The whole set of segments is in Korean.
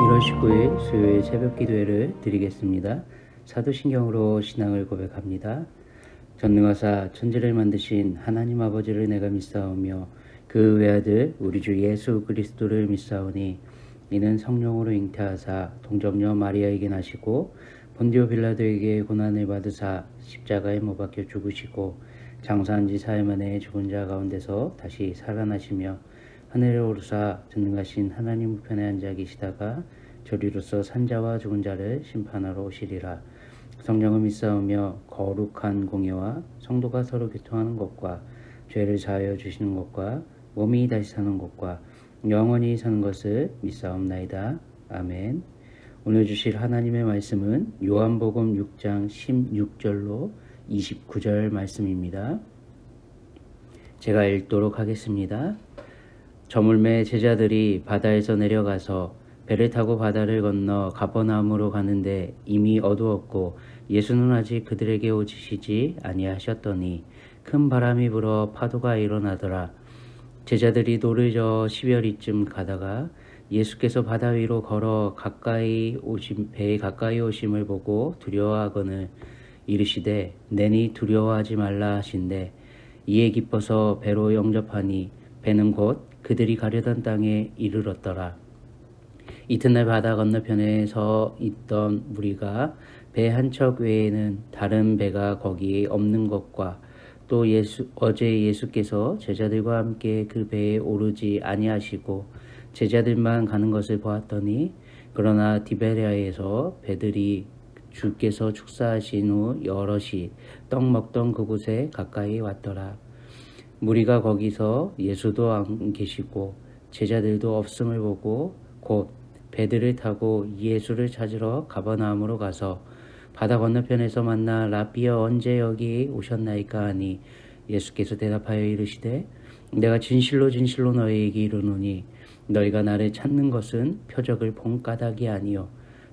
1월 19일 수요일 새벽 기도회를 드리겠습니다. 사도신경으로 신앙을 고백합니다. 전능하사 천지를 만드신 하나님 아버지를 내가 믿사오며 그 외아들 우리 주 예수 그리스도를 믿사오니 이는 성령으로 잉태하사 동정녀 마리아에게 나시고 본디오 빌라도에게 고난을 받으사 십자가에 못 박혀 죽으시고 장사한 지 사흘 만에 죽은 자 가운데서 다시 살아나시며 하늘에 오르사 전능하신 하나님 우편에 앉아 계시다가 저리로서 산자와 죽은 자를 심판하러 오시리라. 성령을 믿사오며 거룩한 공예와 성도가 서로 교통하는 것과 죄를 사하여 주시는 것과 몸이 다시 사는 것과 영원히 사는 것을 믿사옵나이다. 아멘. 오늘 주실 하나님의 말씀은 요한복음 6장 16절로 29절 말씀입니다. 제가 읽도록 하겠습니다. 저물매 제자들이 바다에서 내려가서 배를 타고 바다를 건너 가버나움으로 가는데 이미 어두웠고 예수는 아직 그들에게 오시지 아니하셨더니 큰 바람이 불어 파도가 일어나더라. 제자들이 노를 저어 10여리쯤 가다가 예수께서 바다 위로 걸어 배에 가까이 오심을 보고 두려워하거늘 이르시되 내니 두려워하지 말라 하신대 이에 기뻐서 배로 영접하니 배는 곧 그들이 가려던 땅에 이르렀더라. 이튿날 바다 건너편에 서 있던 무리가 배 한 척 외에는 다른 배가 거기에 없는 것과 또 어제 예수께서 제자들과 함께 그 배에 오르지 아니하시고 제자들만 가는 것을 보았더니 그러나 디베랴에서 배들이 주께서 축사하신 후 여럿이 떡 먹던 그곳에 가까이 왔더라. 무리가 거기서 예수도 안 계시고 제자들도 없음을 보고 곧 배들을 타고 예수를 찾으러 가버나움으로 가서 바다 건너편에서 만나 라비여 언제 여기 오셨나이까 하니 예수께서 대답하여 이르시되 내가 진실로 진실로 너희에게 이르노니 너희가 나를 찾는 것은 표적을 본 까닭이 아니요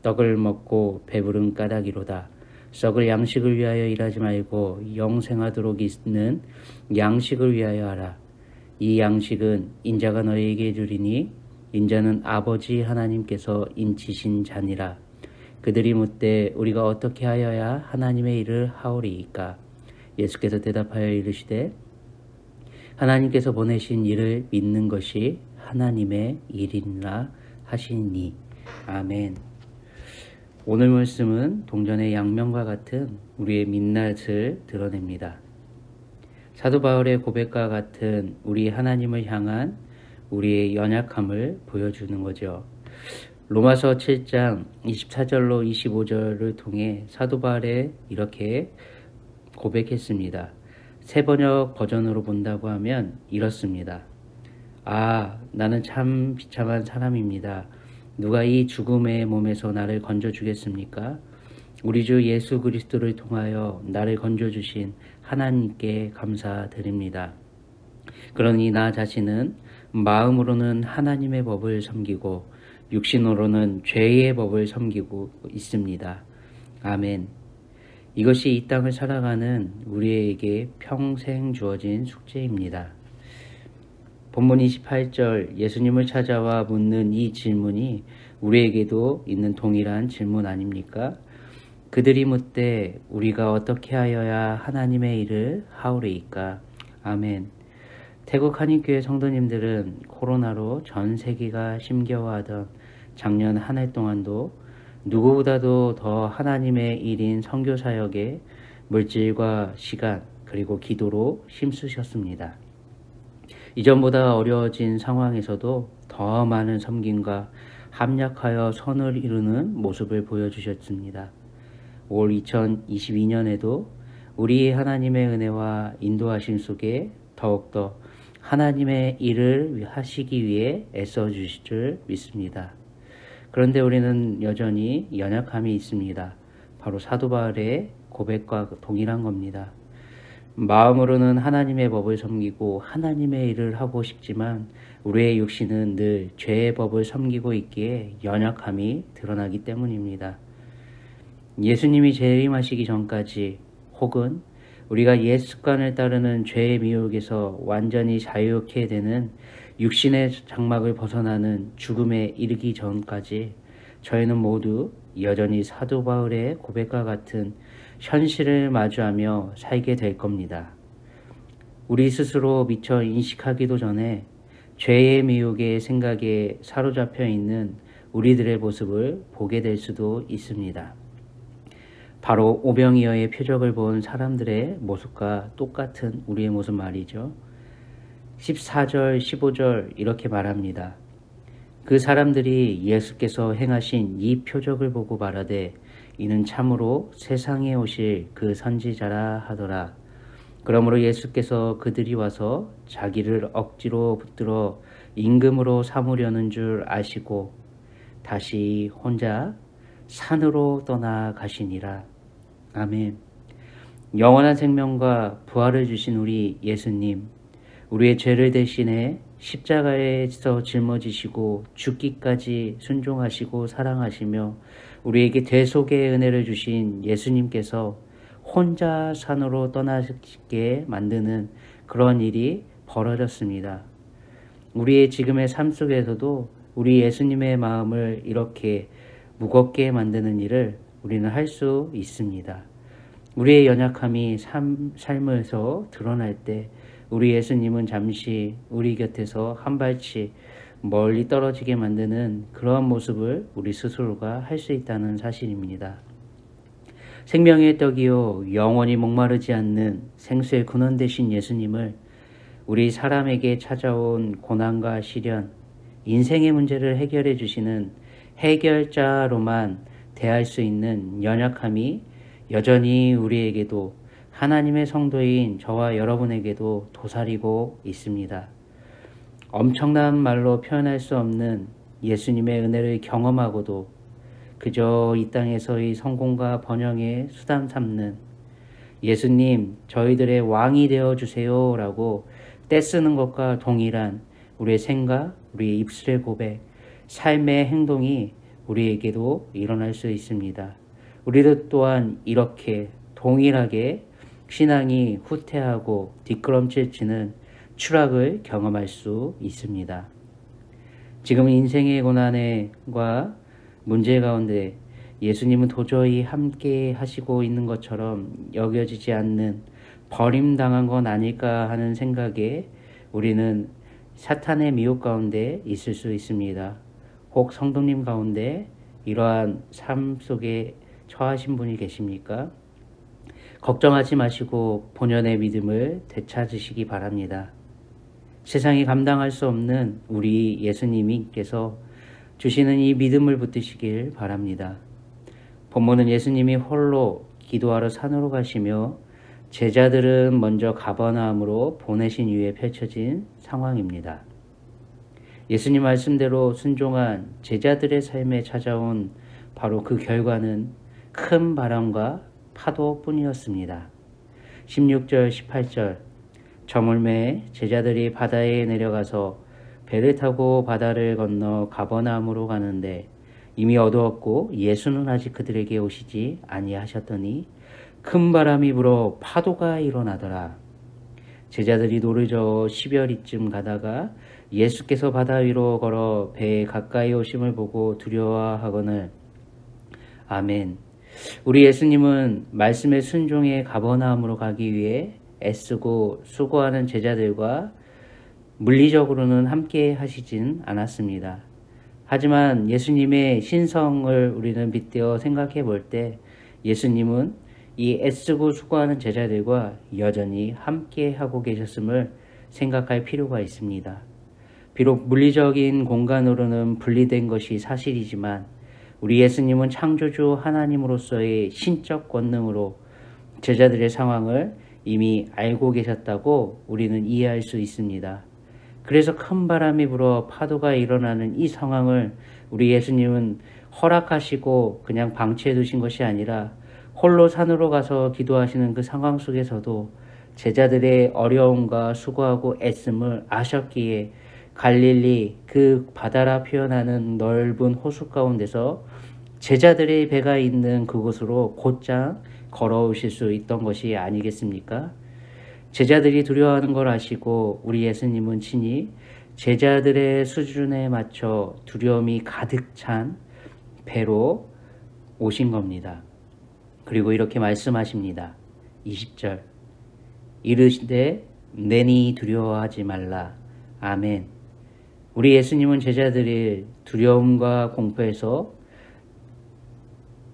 떡을 먹고 배부른 까닭이로다. 썩을 양식을 위하여 일하지 말고 영생하도록 있는 양식을 위하여 하라. 이 양식은 인자가 너희에게 주리니 인자는 아버지 하나님께서 인치신 자니라. 그들이 묻되 우리가 어떻게 하여야 하나님의 일을 하오리이까? 예수께서 대답하여 이르시되 하나님께서 보내신 일을 믿는 것이 하나님의 일이라 하시니. 아멘. 오늘 말씀은 동전의 양면과 같은 우리의 민낯을 드러냅니다. 사도 바울의 고백과 같은 우리 하나님을 향한 우리의 연약함을 보여주는 거죠. 로마서 7장 24절로 25절을 통해 사도 바울이 이렇게 고백했습니다. 새 번역 버전으로 본다고 하면 이렇습니다. 나는 참 비참한 사람입니다. 누가 이 죽음의 몸에서 나를 건져주겠습니까? 우리 주 예수 그리스도를 통하여 나를 건져주신 하나님께 감사드립니다. 그러니 나 자신은 마음으로는 하나님의 법을 섬기고 육신으로는 죄의 법을 섬기고 있습니다. 아멘. 이것이 이 땅을 살아가는 우리에게 평생 주어진 숙제입니다. 본문 28절 예수님을 찾아와 묻는 이 질문이 우리에게도 있는 동일한 질문 아닙니까? 그들이 묻되 우리가 어떻게 하여야 하나님의 일을 하오리이까? 아멘. 태국 한인교회 성도님들은 코로나로 전 세계가 힘겨워하던 작년 한 해 동안도 누구보다도 더 하나님의 일인 선교 사역에 물질과 시간 그리고 기도로 힘쓰셨습니다. 이전보다 어려워진 상황에서도 더 많은 섬김과 합력하여 선을 이루는 모습을 보여주셨습니다. 올 2022년에도 우리 하나님의 은혜와 인도하심 속에 더욱더 하나님의 일을 하시기 위해 애써주실 줄 믿습니다. 그런데 우리는 여전히 연약함이 있습니다. 바로 사도 바울의 고백과 동일한 겁니다. 마음으로는 하나님의 법을 섬기고 하나님의 일을 하고 싶지만 우리의 육신은 늘 죄의 법을 섬기고 있기에 연약함이 드러나기 때문입니다. 예수님이 재림하시기 전까지 혹은 우리가 옛 습관을 따르는 죄의 미혹에서 완전히 자유케 되는 육신의 장막을 벗어나는 죽음에 이르기 전까지 저희는 모두 여전히 사도 바울의 고백과 같은 현실을 마주하며 살게 될 겁니다. 우리 스스로 미처 인식하기도 전에 죄의 미혹의 생각에 사로잡혀 있는 우리들의 모습을 보게 될 수도 있습니다. 바로 오병이어의 표적을 본 사람들의 모습과 똑같은 우리의 모습 말이죠. 14절, 15절 이렇게 말합니다. 그 사람들이 예수께서 행하신 이 표적을 보고 말하되 이는 참으로 세상에 오실 그 선지자라 하더라. 그러므로 예수께서 그들이 와서 자기를 억지로 붙들어 임금으로 삼으려는 줄 아시고 다시 혼자 산으로 떠나가시니라. 아멘. 영원한 생명과 부활을 주신 우리 예수님, 우리의 죄를 대신해 십자가에서 짊어지시고 죽기까지 순종하시고 사랑하시며 우리에게 대속의 은혜를 주신 예수님께서 혼자 산으로 떠나게 만드는 그런 일이 벌어졌습니다. 우리의 지금의 삶 속에서도 우리 예수님의 마음을 이렇게 무겁게 만드는 일을 우리는 할 수 있습니다. 우리의 연약함이 삶에서 드러날 때 우리 예수님은 잠시 우리 곁에서 한 발치 멀리 떨어지게 만드는 그러한 모습을 우리 스스로가 할 수 있다는 사실입니다. 생명의 떡이요 영원히 목마르지 않는 생수의 근원 되신 예수님을 우리 사람에게 찾아온 고난과 시련, 인생의 문제를 해결해 주시는 해결자로만 대할 수 있는 연약함이 여전히 우리에게도 하나님의 성도인 저와 여러분에게도 도사리고 있습니다. 엄청난 말로 표현할 수 없는 예수님의 은혜를 경험하고도 그저 이 땅에서의 성공과 번영의 수단 삼는 예수님 저희들의 왕이 되어주세요 라고 떼쓰는 것과 동일한 우리의 생각, 우리의 입술의 고백, 삶의 행동이 우리에게도 일어날 수 있습니다. 우리도 또한 이렇게 동일하게 신앙이 후퇴하고 뒷걸음질 치는 추락을 경험할 수 있습니다. 지금 인생의 고난과 문제 가운데 예수님은 도저히 함께 하시고 있는 것처럼 여겨지지 않는 버림당한 건 아닐까 하는 생각에 우리는 사탄의 미혹 가운데 있을 수 있습니다. 혹 성도님 가운데 이러한 삶 속에 처하신 분이 계십니까? 걱정하지 마시고 본연의 믿음을 되찾으시기 바랍니다. 세상이 감당할 수 없는 우리 예수님께서 주시는 이 믿음을 붙드시길 바랍니다. 본문은 예수님이 홀로 기도하러 산으로 가시며 제자들은 먼저 가버나움으로 보내신 이후에 펼쳐진 상황입니다. 예수님 말씀대로 순종한 제자들의 삶에 찾아온 바로 그 결과는 큰 바람과 파도뿐이었습니다. 16절, 18절 저물매 제자들이 바다에 내려가서 배를 타고 바다를 건너 가버나움으로 가는데 이미 어두웠고 예수는 아직 그들에게 오시지 아니하셨더니 큰 바람이 불어 파도가 일어나더라. 제자들이 노르저 10여리쯤 가다가 예수께서 바다 위로 걸어 배에 가까이 오심을 보고 두려워하거늘. 아멘. 우리 예수님은 말씀의 순종에 가버나움으로 가기 위해 애쓰고 수고하는 제자들과 물리적으로는 함께 하시진 않았습니다. 하지만 예수님의 신성을 우리는 빗대어 생각해 볼 때 예수님은 이 애쓰고 수고하는 제자들과 여전히 함께 하고 계셨음을 생각할 필요가 있습니다. 비록 물리적인 공간으로는 분리된 것이 사실이지만 우리 예수님은 창조주 하나님으로서의 신적 권능으로 제자들의 상황을 이미 알고 계셨다고 우리는 이해할 수 있습니다. 그래서 큰 바람이 불어 파도가 일어나는 이 상황을 우리 예수님은 허락하시고 그냥 방치해 두신 것이 아니라 홀로 산으로 가서 기도하시는 그 상황 속에서도 제자들의 어려움과 수고하고 애씀을 아셨기에 갈릴리 그 바다라 표현하는 넓은 호수 가운데서 제자들의 배가 있는 그곳으로 곧장 걸어오실 수 있던 것이 아니겠습니까? 제자들이 두려워하는 걸 아시고 우리 예수님은 친히 제자들의 수준에 맞춰 두려움이 가득 찬 배로 오신 겁니다. 그리고 이렇게 말씀하십니다. 20절 이르시되 내니 두려워하지 말라. 아멘. 우리 예수님은 제자들이 두려움과 공포에서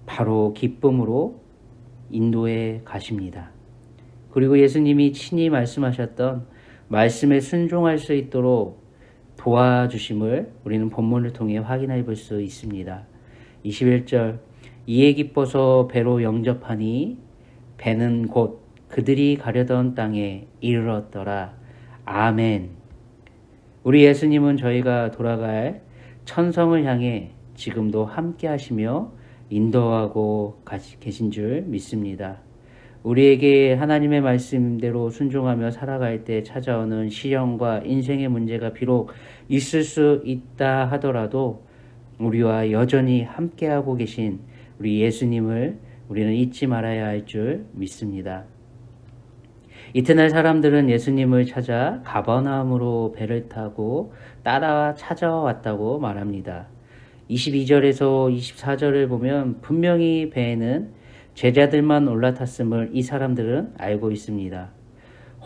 바로 기쁨으로 인도해 가십니다. 그리고 예수님이 친히 말씀하셨던 말씀에 순종할 수 있도록 도와주심을 우리는 본문을 통해 확인해 볼 수 있습니다. 21절 이에 기뻐서 배로 영접하니 배는 곧 그들이 가려던 땅에 이르렀더라. 아멘. 우리 예수님은 저희가 돌아갈 천성을 향해 지금도 함께 하시며 인도하고 계신 줄 믿습니다. 우리에게 하나님의 말씀대로 순종하며 살아갈 때 찾아오는 시련과 인생의 문제가 비록 있을 수 있다 하더라도 우리와 여전히 함께하고 계신 우리 예수님을 우리는 잊지 말아야 할 줄 믿습니다. 이튿날 사람들은 예수님을 찾아 가버나움으로 배를 타고 따라 찾아왔다고 말합니다. 22절에서 24절을 보면 분명히 배에는 제자들만 올라탔음을 이 사람들은 알고 있습니다.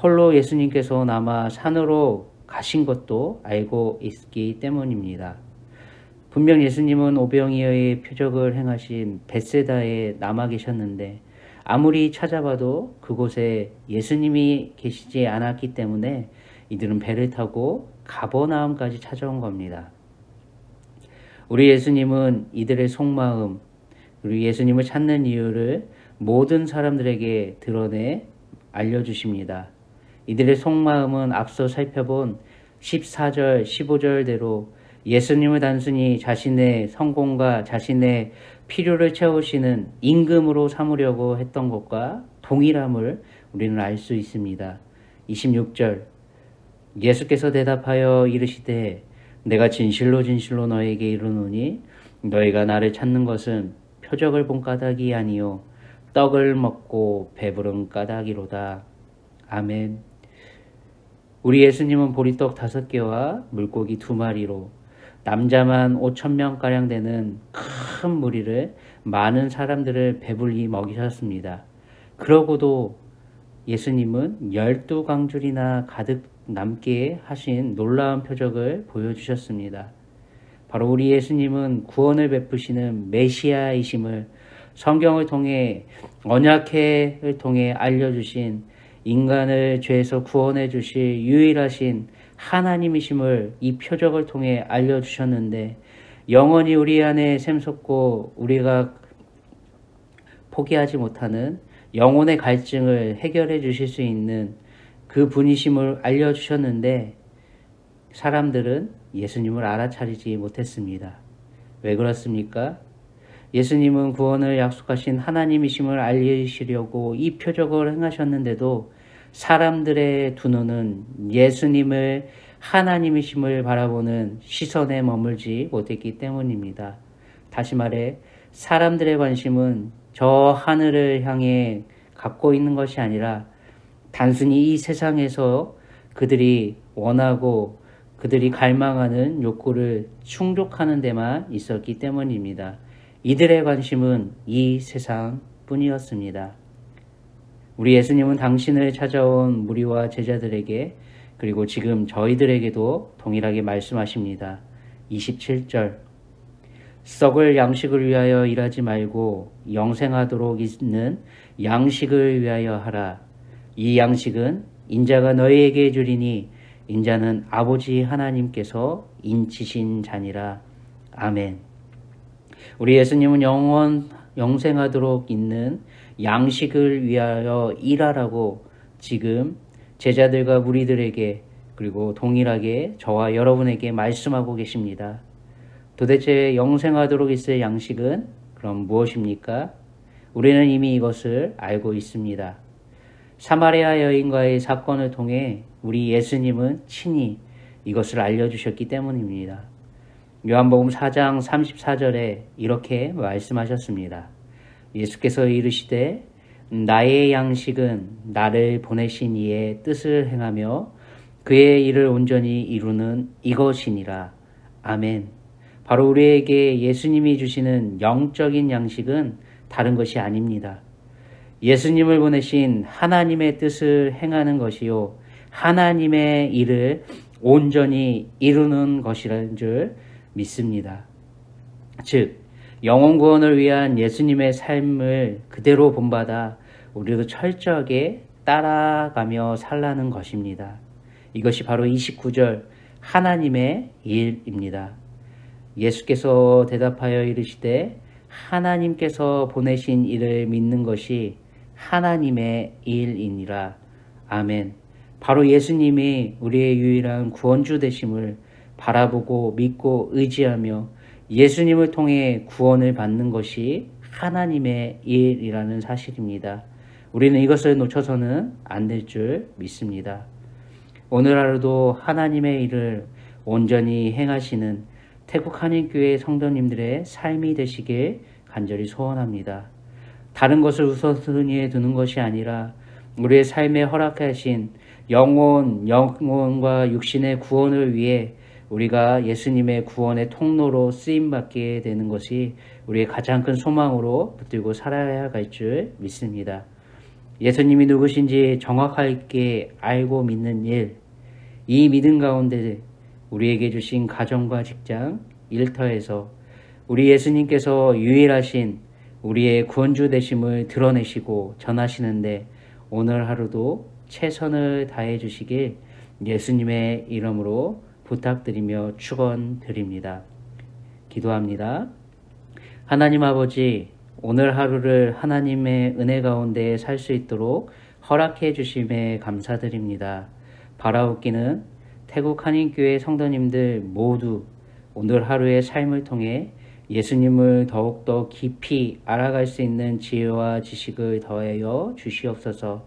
홀로 예수님께서 남아 산으로 가신 것도 알고 있기 때문입니다. 분명 예수님은 오병이어의 표적을 행하신 벳세다에 남아 계셨는데 아무리 찾아봐도 그곳에 예수님이 계시지 않았기 때문에 이들은 배를 타고 가버나움까지 찾아온 겁니다. 우리 예수님은 이들의 속마음, 우리 예수님을 찾는 이유를 모든 사람들에게 드러내 알려주십니다. 이들의 속마음은 앞서 살펴본 14절, 15절대로 예수님을 단순히 자신의 성공과 자신의 필요를 채우시는 임금으로 삼으려고 했던 것과 동일함을 우리는 알 수 있습니다. 26절 예수께서 대답하여 이르시되 내가 진실로 진실로 너에게 이르노니 너희가 나를 찾는 것은 표적을 본 까닭이 아니요 떡을 먹고 배부른 까닭이로다. 아멘. 우리 예수님은 보리떡 5개와 물고기 2마리로 남자만 5,000명가량 되는 큰 무리를 많은 사람들을 배불리 먹이셨습니다. 그러고도 예수님은 12광줄이나 가득 남게 하신 놀라운 표적을 보여주셨습니다. 바로 우리 예수님은 구원을 베푸시는 메시아이심을 성경을 통해 언약회를 통해 알려주신 인간을 죄에서 구원해 주실 유일하신 하나님이심을 이 표적을 통해 알려주셨는데 영원히 우리 안에 샘솟고 우리가 포기하지 못하는 영혼의 갈증을 해결해 주실 수 있는 그 분이심을 알려주셨는데 사람들은 예수님을 알아차리지 못했습니다. 왜 그렇습니까? 예수님은 구원을 약속하신 하나님이심을 알리시려고 이 표적을 행하셨는데도 사람들의 두 눈은 예수님을 하나님이심을 바라보는 시선에 머물지 못했기 때문입니다. 다시 말해 사람들의 관심은 저 하늘을 향해 갖고 있는 것이 아니라 단순히 이 세상에서 그들이 원하고 그들이 갈망하는 욕구를 충족하는 데만 있었기 때문입니다. 이들의 관심은 이 세상뿐이었습니다. 우리 예수님은 당신을 찾아온 무리와 제자들에게 그리고 지금 저희들에게도 동일하게 말씀하십니다. 27절 썩을 양식을 위하여 일하지 말고 영생하도록 있는 양식을 위하여 하라. 이 양식은 인자가 너희에게 주리니 인자는 아버지 하나님께서 인치신 자니라. 아멘. 우리 예수님은 영생하도록 있는 양식을 위하여 일하라고 지금 제자들과 무리들에게 그리고 동일하게 저와 여러분에게 말씀하고 계십니다. 도대체 영생하도록 있을 양식은 그럼 무엇입니까? 우리는 이미 이것을 알고 있습니다. 사마리아 여인과의 사건을 통해 우리 예수님은 친히 이것을 알려주셨기 때문입니다. 요한복음 4장 34절에 이렇게 말씀하셨습니다. 예수께서 이르시되 나의 양식은 나를 보내신 이의 뜻을 행하며 그의 일을 온전히 이루는 이것이니라. 아멘. 바로 우리에게 예수님이 주시는 영적인 양식은 다른 것이 아닙니다. 예수님을 보내신 하나님의 뜻을 행하는 것이요, 하나님의 일을 온전히 이루는 것이라는 줄 믿습니다. 즉, 영혼 구원을 위한 예수님의 삶을 그대로 본받아 우리도 철저하게 따라가며 살라는 것입니다. 이것이 바로 29절 하나님의 일입니다. 예수께서 대답하여 이르시되 하나님께서 보내신 이를 믿는 것이 하나님의 일이니라. 아멘. 바로 예수님이 우리의 유일한 구원주 되심을 바라보고 믿고 의지하며 예수님을 통해 구원을 받는 것이 하나님의 일이라는 사실입니다. 우리는 이것을 놓쳐서는 안 될 줄 믿습니다. 오늘 하루도 하나님의 일을 온전히 행하시는 태국 한인교회 성도님들의 삶이 되시길 간절히 소원합니다. 다른 것을 우선순위에 두는 것이 아니라 우리의 삶에 허락하신 영혼과 육신의 구원을 위해 우리가 예수님의 구원의 통로로 쓰임받게 되는 것이 우리의 가장 큰 소망으로 붙들고 살아야 할 줄 믿습니다. 예수님이 누구신지 정확하게 알고 믿는 일, 이 믿음 가운데 우리에게 주신 가정과 직장, 일터에서 우리 예수님께서 유일하신 우리의 구원주 되심을 드러내시고 전하시는데 오늘 하루도 최선을 다해 주시길 예수님의 이름으로 부탁드리며 축원드립니다. 기도합니다. 하나님 아버지, 오늘 하루를 하나님의 은혜 가운데 살 수 있도록 허락해 주심에 감사드립니다. 바라옵기는 태국 한인교회 성도님들 모두 오늘 하루의 삶을 통해 예수님을 더욱더 깊이 알아갈 수 있는 지혜와 지식을 더하여 주시옵소서.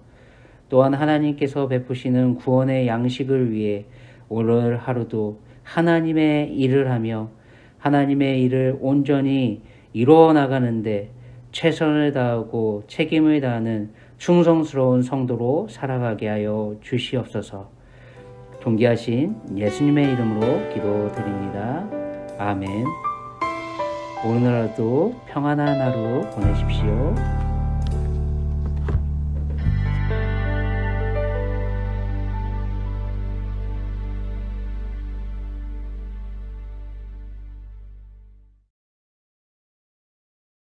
또한 하나님께서 베푸시는 구원의 양식을 위해 오늘 하루도 하나님의 일을 하며 하나님의 일을 온전히 이루어 나가는데 최선을 다하고 책임을 다하는 충성스러운 성도로 살아가게 하여 주시옵소서. 존귀하신 예수님의 이름으로 기도드립니다. 아멘. 오늘 하루도 평안한 하루 보내십시오.